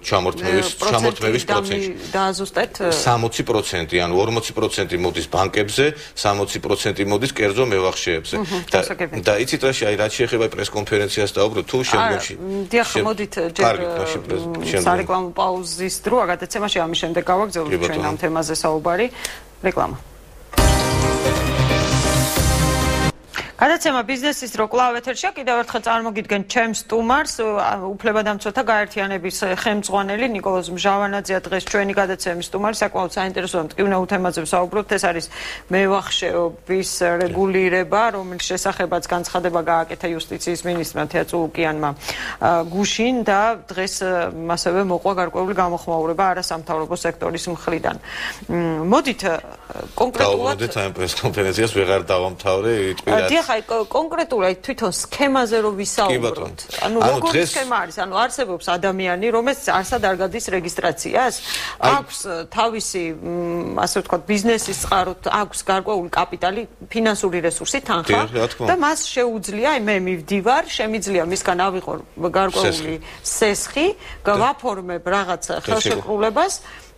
ჩამორთმევის პროცენტში დააზუსტეთ 60% ანუ 40% მოდის ბანკებზე 60% მოდის კერძო მევახშეებზე და იცით რაში აი რაც შეეხება პრესკონფერენციას დაუბრუნდით თუ შემდგომში დიახ მოდით ჯერ სარეკლამო პაუზის დრო გადაცემაში ამის შემდეგ გავაგრძელებთ ჩვენ ამ თემაზე საუბარი რეკლამა გადაცემა ბიზნესის დრო კვლავ ეთერშია კიდევ ერთხელ წარმოგიდგენ ჩემს სტუმარს უფლებადამცველთა გაერთიანების ხელმძღვანელი ნიკოლოზ მჟავანაძეა დღეს ჩვენი გადაცემის სტუმარი საკმაოდ საინტერესო მტკივნეულ თემაზე ვსაუბრობთ ეს არის მევახშეობის რეგულირება რომლის შესახებაც განცხადება გააკეთა იუსტიციის მინისტრმა თეა წულუკიანმა გუშინ და დღეს ასევე მოყვა გარკვეული გამოხმაურება არასამთავრობო სექტორის მხრიდან მოდით კონკრეტულად ამ პრესკონფერენციას ვეღარ დავამთავრე ხაი კონკრეტულად თვითონ სქემაზე რო ვისაუბროთ. ანუ როგორი სქემა არის? ანუ არსებობს ადამიანი, რომელსაც არსად არ გადის რეგისტრაციას, აქვს თავისი, ასე ვთქვათ, ბიზნესის წყაროთ, აქვს გარკვეული კაპიტალი, ფინანსური რესურსი, თანხა და მას შეუძლია, აი მე მივდივარ, შემიძლია მისგან ავიღო გარკვეული სესხი, გავაფორმებ რაღაც ხელშეკრულებას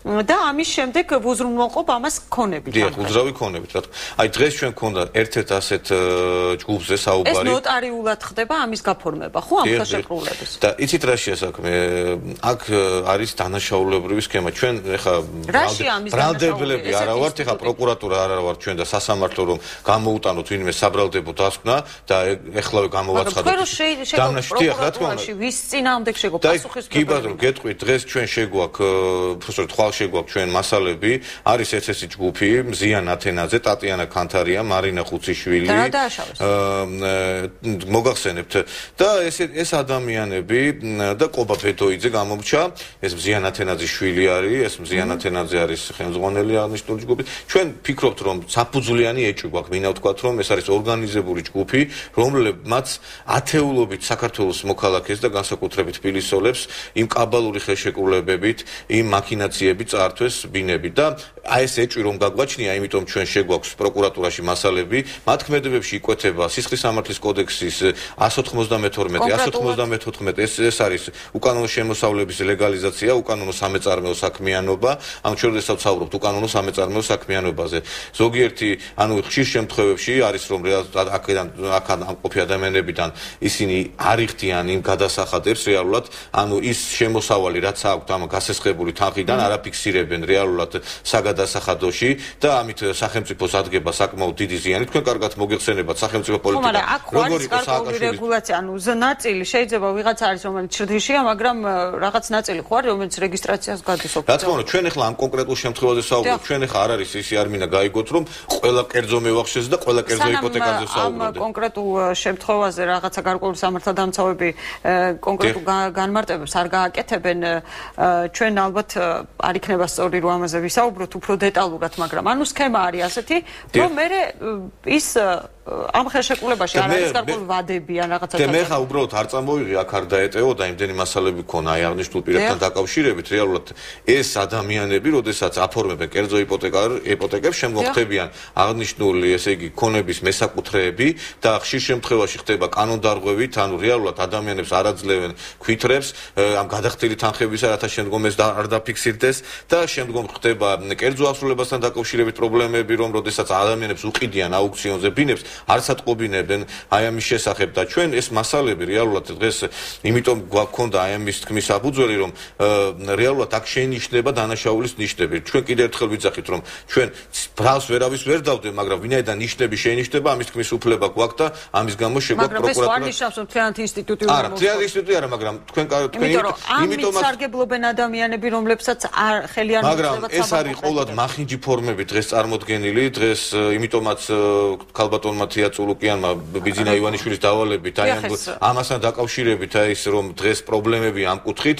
და ამის შემდეგ უზრუნველყოფ ამას ქონებით. დიახ, უძრავი ქონებით, რა თქმა უნდა. აი დღეს ჩვენ ქონდა ერთ-ერთ ასეთ ჯგუფზე საუბარი. ეს ნოტარიულად ხდება ამის გაფორმება, ხო, ამ ხელშეკრულების. და იცით რა შეასაქმე? აქ არის დანაშაულებრივი სქემა. ჩვენ ეხა ბრალდებლები არა ვართ, ეხა პროკურატურა არა ვართ ჩვენ და სასამართლო რომ გამოუტანოთ ვინმე საბრალდებო დასკვნა და ეხლავე გამოვაცხადოთ. პროკურატურაში ვის წინააღმდეგ შეგო პასუხისმგებელი? კი ბატონო, გეტყვით, დღეს ჩვენ შეგვაქვს, უბრალოდ ხვალ შეგვაქვს ჩვენ მასალები, არის ერთ-ერთი ჯგუფი, მზიან ათენაძე, ტატიანა ქანთარია, მარინა ხუციშვილი. და რა დააშავეს? მოგახსენებთ და ეს ადამიანები და ყობა ბედოიძე გამომრჩა, ეს მზიან ათენაძის შვილი არის, ეს მზიან ათენაძე არის ხელმძღვანელი აღნიშნული ჯგუფი. ჩვენ ფიქრობთ, რომ საფუძვლიანი ეჭვი გვაქვს, მინდა ვთქვათ, რომ ეს არის ორგანიზებული ჯგუფი, რომლებმაც ათეულობით საქართველოს მოქალაქეს და განსაკუთრებით თბილისოლებს იმ კაბალური ხელშეკრულებებით, იმ მაქინაციებით წაართვეს ბინები და აი ეს ეჭვი რომ გაგვაჩნია, იმიტომ ჩვენ შეგვაქვს პროკურატურაში მასალები, მათ ქმედებებში იკვეთება სისხლის სამართლის კოდექსის 192, ეს არის უკანონო შემოსავლების ლეგალიზაცია, უკანონო სამეწარმეო საქმიანობა, ამ ჩვენ როდესაც ვსაუბრობთ უკანონო სამეწარმეო საქმიანობაზე. ზოგიერთი, ხშირ შემთხვევებში არის რომ აქედან ამ ყოფი ადამიანებიდან ისინი არ იხდიან იმ გადასახადებს რეალურად, ის შემოსავალი რაც აქვთ ამ გასესხებული თანხიდან არ აფიქსირებენ რეალურად საგადასახადოში და ამით სახელმწიფოს ადგება საკმაოდ დიდი ზიანი. თქვენ კარგად მოგეხსენებათ სახელმწიფო პოლიტიკა როგორ იყო სააკაშვილის რეგულაცია, ნაწილი შეიძლება ვიღაც არის რომელიც ჩრდილშია, მაგრამ რაღაც ნაწილი ხო არის რომელიც რეგისტრაციას გადის ოფიციალურად. რა თქმა უნდა, ჩვენ ახლა ამ კონკრეტულ შემთხვევაზე ვსაუბრობთ, ჩვენ ახლა არ არის ისი არ მინდა გაიგოთ რომ ყველა კერძო მევახშეს და ყველა კერძო იპოთეკაზე ვსაუბრობთ. ამ კონკრეტულ შემთხვევაზე რაღაცა გარკვეული სამართალდამცავები კონკრეტულ განმარტებებს არ გააკეთებენ, ჩვენ ალბათ არ იქნება სწორი რომ ამაზე ვისაუბროთ უფრო დეტალურად, მაგრამ ანუ სქემა არის ასეთი, რომ მე ის ამ ხელშეკრულებაში არ არის გარკვეული ვადები ან რაღაცა. და მე ხა უბრალოდ არ წამოვიღე აქ არ დაეტეო და იმდენი მასალები ქონა აი აღნიშნულ პირებთან დაკავშირებით რეალურად ეს ადამიანები, როდესაც აფორმებენ კერძო იპოთეკებს, შემოხდებიან აღნიშნული, ესე იგი, ქონების მესაკუთრეები და ხშირ შემთხვევაში ხდება კანონდარღვევით, ანუ რეალურად ადამიანებს არ აძლევენ ქვითრებს ამ გადახდილი თანხებისა, რათა შემდგომ ეს არ დაფიქსირდეს და შემდგომ ხდება კერძო ასრულებასთან დაკავშირებით პრობლემები, რომ როდესაც ადამიანებს უყიდიან აუქციონზე ბინებს, არც ატყობინებენ აი ამის შესახებ და ჩვენ ეს მასალები რეალურად დღეს იმიტომ გვაქვს აი ამის თქმის საფუძველი, რომ რეალურად აქ შეინიშნება დანაშაულის ნიშნები. ჩვენ კიდევ ერთხელ ვიძახით, რომ ჩვენ ბრალს ვერავის ვერ დავდებ, მაგრამ ვინაიდან ნიშნები შეინიშნება, ამის თქმის უფლება გვაქვს და ამის გამო შეგვაქვს პროკურატურა. მაგრამ ეს არ ნიშნავს, რომ თლიანად ინსტიტუტი არა, თლიანად ინსტიტუტი არა, მაგრამ თქვენ იმიტომ სარგებლობენ ადამიანები, რომლებსაც ხელი არ მაგრამ ეს არის ყოველად მახინჯი ფორმები დღეს წარმოდგენილი, დღეს იმიტომაც ქალბატონმა თია წულუკიანმა ბიძინა ივანიშვილის დავალებით აი ამასთან დაკავშირებით აი ის რომ დღეს პრობლემები ამ კუთხით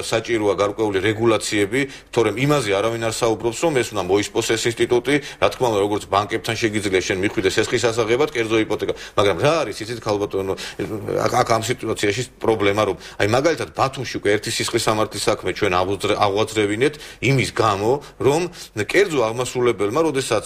საჭიროა გარკვეული რეგულაციები, თორემ იმაზე არავინ არ საუბრობს, რომ ეს უნდა მოისპოს ეს ინსტიტუტი, რა თქმა უნდა, როგორც ბანკებთან შეგიძლია შენ მიხვიდეს სესხის ასაღებად კერძო იპოთეკა, მაგრამ რა არის იცით ქალბატონო, აქ ამ სიტუაციაში პრობლემა, რომ აი მაგალითად ბათუმში უკვე ერთი სისხლის სამართლის საქმე ჩვენ აღვაწრევინეთ იმის გამო, რომ კერძო აღმასრულებელმა, როდესაც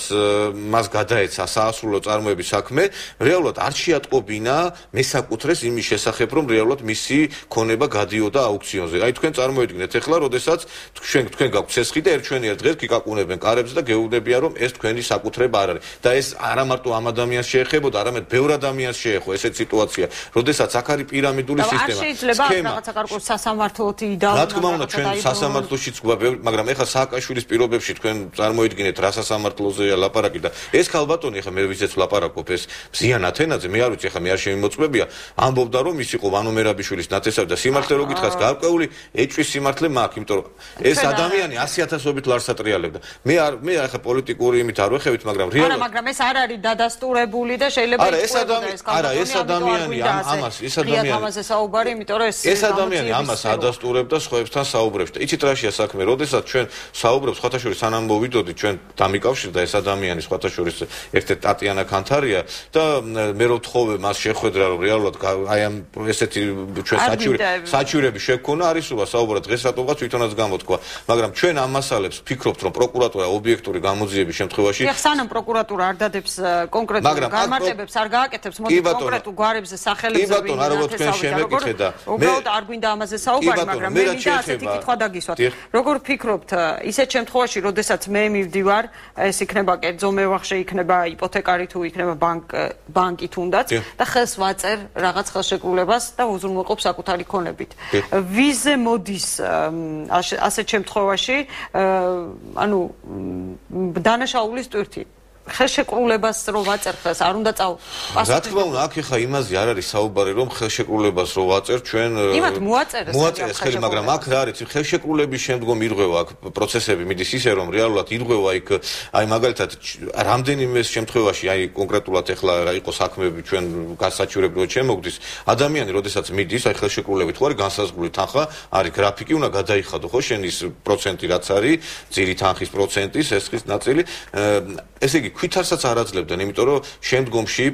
მას გადაეცა საასრულო წარმოების საქმე, რეალურად არ შეატყობინა მესაკუთრეს იმის შესახებ, რომ რეალურად მისი ქონება გადიოდა აუქციონზე. აი თქვენ წარმოედგინეთ ახლა, როდესაც თქვენ გაქვთ სესხი და ერთჩვენიერ დღეს გიკაკუნებენ კარებზე და გეუბნებიან, რომ ეს თქვენი საკუთრება არ არის. და ეს არა მარტო ამ ადამიანს შეეხებოდა, არამედ ბევრ ადამიანს შეეხო ესეთ სიტუაცია, როდესაც აქ არის პირამიდული სისტემა. არ შეიძლება რაღაცა გარკვეული სასამართლოთი იდავნონ. რა თქმა უნდა, ჩვენ სასამართლოშიც გვაქვს, მაგრამ ეხლა სააკაშვილის პირობებში თქვენ წარმოედგინეთ რა სასამართლოზეა ლაპარაკი და ეს ქალბატონი ახლა მე ვიზეც ვლაპარაკობ ეს მზიან ათენაძე, მე არ ვიცი ახლა მე არ შემიმოწმებია, ამბობდა რომ ის იყო ვანო მერაბიშვილის ნათესავი და სიმართლე რო გითხრას გარკვეული ეჭვის სიმართლე მაქვს, იმიტომ რომ ეს ადამიანი 100,000-ობით ლარს ატრიალებდა. მე ახლა პოლიტიკური იმით არ ვეხევით, მაგრამ რეალურად არა, მაგრამ ეს არ არის დადასტურებული და შეიძლება ეს ადამიანი ამაზე საუბარი, იმიტომ რომ ეს ადამიანი ამას ადასტურებდა სხვაებთან საუბრებს და იცით რაშია საქმე, როდესაც ჩვენ საუბრობთ სხვათა შორის სანამ მოვიდოდით, ჩვენ დამიკავშირდა ეს ადამიანი სხვათა შორის ერთ-ერთი ტატიანა ქანთარი მყარია და მე რო ვთხოვე მას შეხვედრა რომ რეალურად აი ამ ესეთი ჩვენ საჩივრები შექონა არის უბრალოდ საუბარად დღეს რატომღაც თვითონაც გამოთქვა მაგრამ ჩვენ ამ მასალებს ვფიქრობთ რომ პროკურატურა ობიექტური გამოძიების შემთხვევაში სანამ პროკურატურა არ დადებს კონკრეტულ გამარტებებს არ გააკეთებს მოდი კონკრეტულ გვარებზე სახელებზე ბატონ არა რო თქვენ შემეკითხე და მე არ გვინდა ამაზე საუბარი მაგრამ მე მინდა ასეთი კითხვა დაგისვათ როგორ ფიქრობთ ისეთ შემთხვევაში როდესაც მე მივდივარ ეს იქნება კერძო მევახშე იქნება იპოთეკარი თუ იქნება ბანკი თუნდაც და ხელს ვაწერ რაღაც ხელშეკრულებას და უზრუნველყოფ საკუთარი ქონებით ვიზე მოდის ასეთ შემთხვევაში ანუ დანაშაულის ტვირთი ხელშეკრულებას რო ვაწერ ხელს არ უნდა რა თქმა უნდა აქ ხა იმაზე არ არის საუბარი რომ ხელშეკრულებას რო ვაწერ ჩვენ იმათ მოაწერეს ხელი მაგრამ აქ რა არის ხელშეკრულების შემდგომ ირღვევა აქ პროცესები მიდის ისე რომ რეალურად ირღვევა იქ აი მაგალითად რამდენიმე შემთხვევაში აი კონკრეტულად ეხლა რა იყო საქმეები ჩვენ გასაჩივრებრივად შემოგდის ადამიანი როდესაც მიდის აი ხელშეკრულებით ხო არის განსაზღვრული თანხა არის გრაფიკი უნდა გადაიხადო ხო შენ ის პროცენტი რაც არის ძირი თანხის პროცენტი სესხის ნაწილი ესე იგი ქვითარსაც არ აძლევდნენ, იმიტომ რომ შემდგომში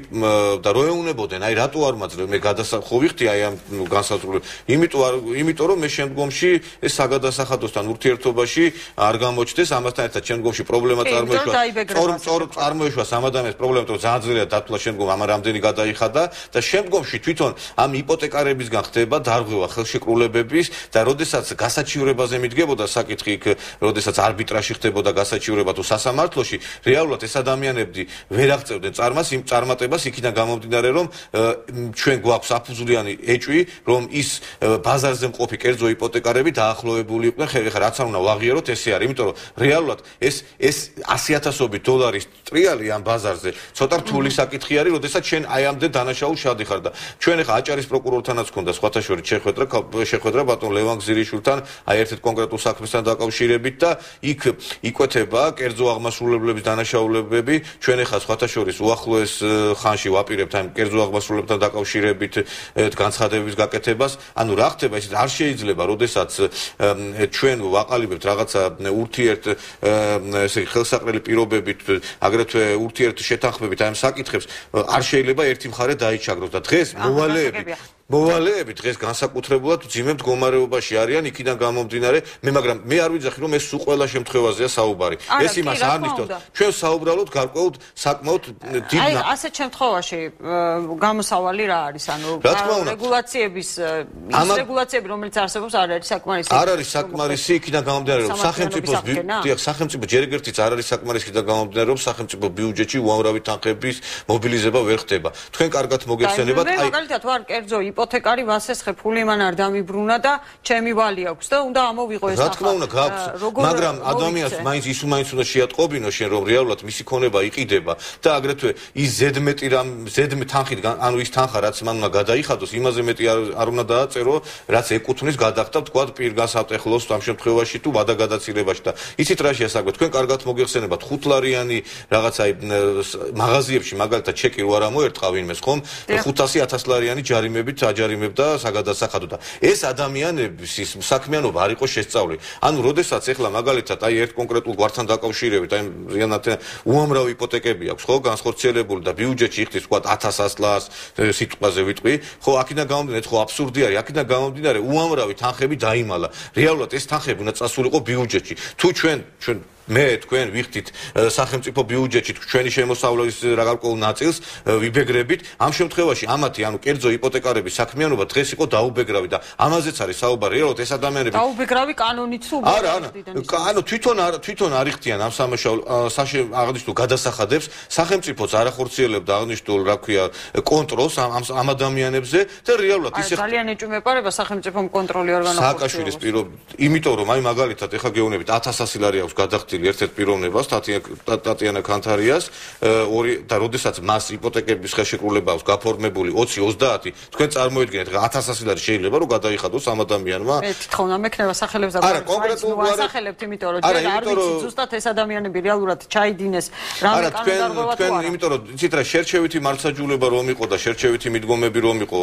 და რო ეუნებოდნენ, აი რატო არ მაძლევ მე გადასახოვიხდი აი ამ განსაზღვრულ, იმიტომ რომ მე შემდგომში ეს საგადასახადოსთან ურთიერთობაში არ გამოჩნდეს, ამასთან ერთად შემდგომში პრობლემა წარმოიშვა. სწორ წარმოიშვა ამ ადამიანის პრობლემა, რომ ძალიან ძლიერ დათვლა შემდგომ ამ რამდენი გადაიხადა და შემდგომში თვითონ ამ იპოთეკარებისგან ხდება დარღვევა ხელშეკრულებების და როდესაც გასაჩივრებაზე მიდგებოდა საკითხი, როდესაც არბიტრაჟი ხდებოდა გასაჩივრება თუ სასამართლოში, რეალურად ეს ადამიანები ვერ აღწევდნენ იმ წარმატებას იქიდან გამომდინარე რომ ჩვენ გვაქვს აფუძვლიანი ეჭვი რომ ის ბაზარზე მყოფი კერძო იპოთეკარები დაახლოებული იყვნენ ხა რაც არ უნდა ვაღიაროთ ესე არის იმიტომ რომ რეალურად ეს 100,000-ობით დოლარის ტრიალი ამ ბაზარზე ცოტა რთული საკითხი არის როდესაც ჩვენ აი ამდე დანაშაულ შადიხარ და ჩვენ ხა აჭარის პროკურორთანაც ქონდა სხვათა შორის შეხვედრა ბატონ ლევან გზირიშვილთან აი ერთ კონკრეტულ საქმესთან დაკავშირებით და იქ იკვეთება კერძო აღმასრულებლების დანაშაულებები ჩვენ ახლა სხვათა შორის უახლოეს ხანში ვაპირებთ ამ კერძო აღმასრულებთან დაკავშირებით განცხადებების გაკეთებას ანუ რა ხდება ეს არ შეიძლება როდესაც ჩვენ ვაყალიბებთ რაღაცა ურთიერთ ესე ხელსაყრელი პირობებით აგრეთვე ურთიერთ შეთანხმებით აი ამ საკითხებს არ შეიძლება ერთი მხარე დაიჩაგროს და დღეს მოვალეები დღეს განსაკუთრებულად ძიმე მდგომარეობაში არიან იქიდან გამომდინარე მაგრამ მე არ ვიძახი რომ ეს ყველა შემთხვევაზეა საუბარი ეს იმას არ ნიშნავს ჩვენ საუბრალობთ გარკვეულ საკმაოდ დიდ აი ასეთ შემთხვევაში გამოსავალი რა არის ანუ რეგულაციების ის რეგულაციები რომელიც არსებობს არ არის საკმარისი არ არის საკმარისი იქიდან გამომდინარე რომ სახელმწიფო ჯერ ერთიც არ არის საკმარისი იქიდან გამომდინარე რომ სახელმწიფო ბიუჯეტში უამრავი თანხების მობილიზება ვერ ხდება თქვენ კარგად მოგეხსენებათ აი მაგალითად ვარ კერძო იპოთეკარი ვასესხე ფული მან არ დამიბრუნა და ჩემი ვალი აქვს და უნდა ამოვიღო ეს რა თქმა უნდა გაქვს მაგრამ ადამიანს მაინც უნდა შეატყობინო შენ რომ რეალურად მისი ქონება იყიდება და აგრეთვე ის ზედმეტი თანხით ანუ ის თანხა რაც მან უნდა გადაიხადოს იმაზე მეტი არ უნდა დააწერო რაც ეკუთვნის გადახდა თქვა პირგასავტეხლოს ამ შემთხვევაში თუ ვადაგადაცილებაში და იცით რა შეასაგვეთ თქვენ კარგად მოგეხსენებათ 5 ლარიანი რაღაც აი მაღაზიებში მაგალითად ჩეკი რო არ ამოერტყა ვინმეს ხომ 500-1000 ლარიანი ჯარიმებით აჯარიმებდა საგადასახადო და ეს ადამიანების ის საქმიანობა არ იყო შესწავლილი. ანუ როდესაც ეხლა მაგალითად აი ერთ კონკრეტულ გვართან დაკავშირებით აი ზიანათ უამრავი იპოთეკები აქვს ხო განსხორციელებული და ბიუჯეტში იხდის თქვა 1100 ლარს სიტყვაზე ვიტყვი ხო აქედან გამომდინარე ხო აბსურდი არის აქედან გამომდინარე უამრავი თანხები დაიმალა. რეალურად ეს თანხები უნდა წასულიყო ბიუჯეტში. თუ ჩვენ მე თქვენ ვიხდით სახელმწიფო ბიუჯეტში ჩვენი შემოსავლის გარკვეულ ნაწილს ვიბეგრებით ამ შემთხვევაში ამათი ანუ კერძო იპოთეკარების საქმიანობა დღეს იყო დაუბეგრავი და ამაზეც არის საუბარი რეალურად ეს ადამიანები დაუბეგრავი კანონით თუ არა ანუ თვითონ არ იხდიან ამ აღნიშნულ გადასახადებს სახელმწიფოც არ ახორციელებდა აღნიშნულ რა ქვია კონტროლს ამ ადამიანებზე და რეალურად ისე ძალიან ეჭვმეპარება სახელმწიფომ კონტროლი ორგანო სააკაშვილის პირობ იმიტომ რომ აი მაგალითად ეხა გეუბნებით 1100 ლარი აქვს გადახდილი ერთ-ერთ პიროვნებას ტატიანა კანთარიას და როდესაც მას იპოთეკების ხელშეკრულება აქვს გაფორმებული 20-30 თქვენ წარმოიდგინეთ 1100 ლარი შეიძლება რომ გადაიხადოს ამ ადამიანმა მე თვითონ ამექნება სახელებს და ასახელებთ იმიტომ რომ ჯერ არ ვიცი ზუსტად ეს ადამიანები რეალურად ჩაიდინეს რამე კანონდარღვევა თუ არა იმიტომ რომ იცით რა შერჩევითი მართლმსაჯულება რომ იყო და შერჩევითი მიდგომები რომ იყო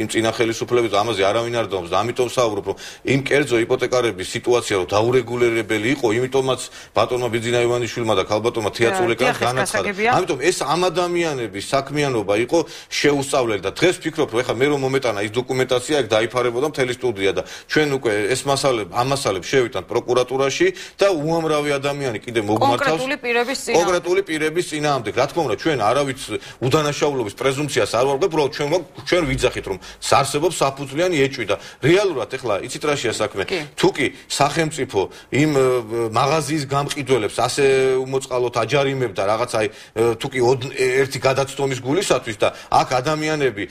იმ წინა ხელისუფლების ამაზე არავინ არ დაობს და ამიტომ საუბრობ რომ იმ კერძო იპოთეკარების სიტუაცია რომ დაურეგულირებელი იყო იმიტომაც ბატონმა ბიძინა ივანიშვილმა და ქალბატონმა თეატრულიკამ განაცხადა. ამიტომ ეს ამ ადამიანების საქმიანობა იყო შეუსწავლელი და დღეს ვფიქრობ, რომ ეხლა მე რომ მომეტანა ის დოკუმენტაცია, ეგ დაიფარებოდა მთელი სტუდია და ჩვენ უკვე ეს ამ მასალებს შევიტანთ პროკურატურაში და უამრავი ადამიანი კიდე მოგმართავს კონკრეტული პირების წინააღმდეგ. რა თქმა უნდა, ჩვენ არავის უდანაშაულობის პრეზუმპციას არ ვარღვევ, უბრალოდ ჩვენ ვიძახით, რომ არსებობს საფუძვლიანი ეჭვი და რეალურად ეხლა იცით რა შეა საქმე. თუ კი სახელმწიფო იმ მაღაზიის გამყიდველებს ასე უმოწყალოდ აჯარიმებდა რაღაც აი თუ კი ერთი გადაცდომის გულისათვის და აქ ადამიანები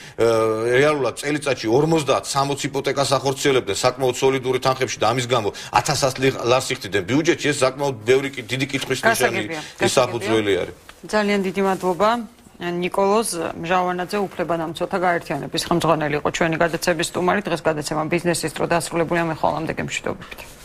რეალურად წელიწადში 50-60 იპოთეკას ახორციელებდნენ საკმაოდ სოლიდური თანხებში და ამის გამო 1000 ლარს იხდიდნენ ბიუჯეტში, ეს საკმაოდ დიდი კითხვის ნიშანი ის საფუძველი არის. ძალიან დიდი მადლობა. ნიკოლოზ მჟავანაძე უფლებადამცველთა გაერთიანების ხელმძღვანელი იყო ჩვენი გადაცემის სტუმარი. დღეს გადაცემა ბიზნესის დრო დასრულებულია. მე ხოლმე ამდეგე მშვიდობებით.